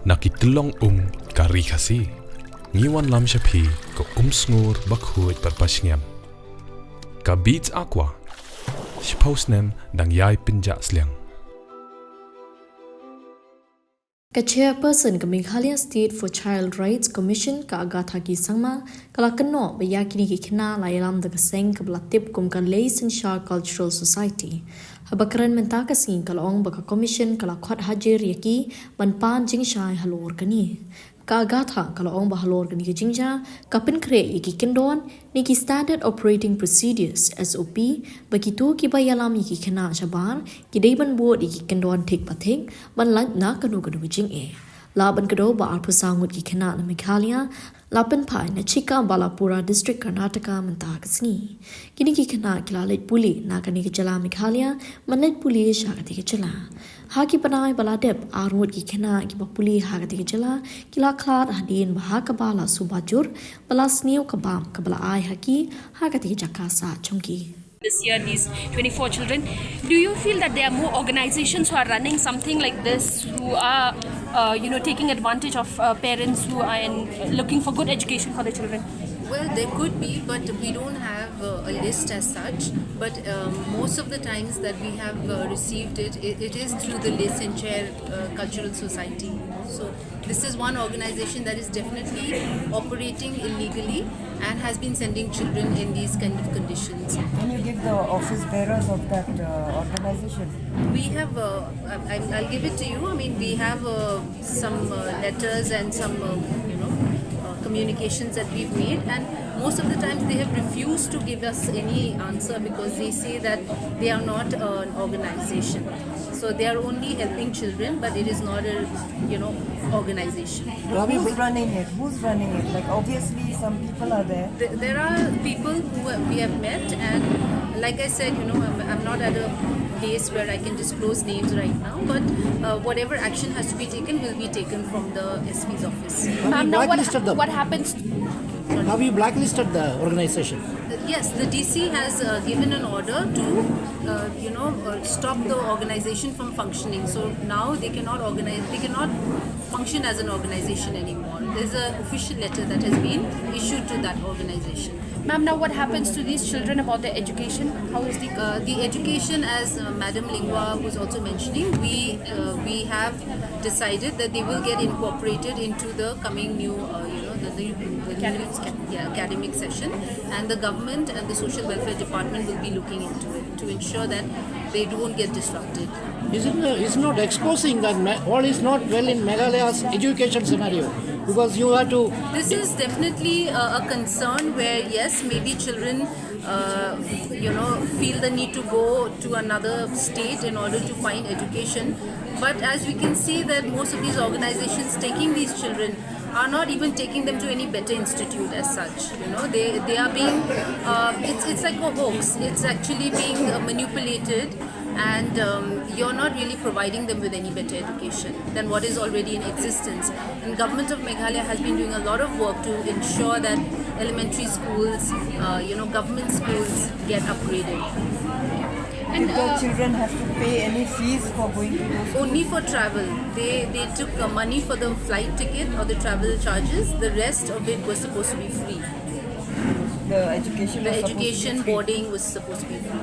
Nakitulong kari kasi. Ngiwan lam siya pi ko sngur bakhuit parpasngam. Ka beats aqua. Shpausnem dang yai pinja sliang. Ka chairperson ka Meghalaya State for Child Rights Commission ka Agatha ki sangma kala kanno ba yakini ki khna la yalam da kaseng ka blatip kum ka Laysan Shah Cultural Society. Habakaran menta ka sing kala ong ba ka commission kala khwat hajir yaki ban pan jing shai halor kani. Ka Agatha kala ong ba halor kani ki jingja ka pin kre yaki kendon ni ki standard operating procedures SOP ba ki tu ki ba yalam yaki khna shabar ki deiban board yaki kendon thik pathing ban lan na kanu kanu jing e. Laban kado ba arpusangut ki khna na Meghalaya Lapan Pai na Chika Balapura District Karnataka menta kasni. Kini ki khna kilalit puli na kani ki jala Meghalaya manlet puli shakati ki jala. Haki panai baladep arut ki khna ki puli hakati ki jala kila khlad hadin bahaka bala subajur balas niu kabam kabala ai haki hakati ki jakasa chungki. This year, these 24 children. Do you feel that there are more organizations who are running something like this, who are, taking advantage of parents who are looking for good education for their children? Well, there could be, but we don't have a list as such. But most of the times that we have received it is through the Laysan Shah Cultural Society. So this is one organization that is definitely operating illegally and has been sending children in these kind of conditions. Can you give the office bearers of that organization? We have, I'll give it to you. I mean, we have some letters and some, communications that we've made, and most of the times they have refused to give us any answer because they say that they are not an organization. So they are only helping children, but it is not a, organization. Who's running it? Who's running it? Like obviously some people are there. There are people who we have met, and like I said, I'm not at a place where I can disclose names right now, but whatever action has to be taken will be taken from the SP's office. Now what happens? Have you blacklisted the organization? Yes, the DC has given an order to, stop the organization from functioning. So now they cannot function as an organization anymore. There's an official letter that has been issued to that organization. Ma'am, now what happens to these children about their education? How is the education, as Madam Lingua was also mentioning, we have decided that they will get incorporated into the coming new, academic session, and the government and the social welfare department will be looking into it to ensure that they don't get disrupted. Is not exposing that all is not well in Meghalaya's education scenario, because you have to. This is definitely a concern where yes, maybe children feel the need to go to another state in order to find education, but as we can see that most of these organizations taking these children are not even taking them to any better institute as such. They are being it's like a hoax. It's actually being manipulated, and you're not really providing them with any better education than what is already in existence. And government of Meghalaya has been doing a lot of work to ensure that elementary schools, government schools get upgraded. Did the children have to pay any fees for going to those schools? Only for travel. They took money for the flight ticket or the travel charges. The rest of it was supposed to be free. The education boarding was supposed to be free.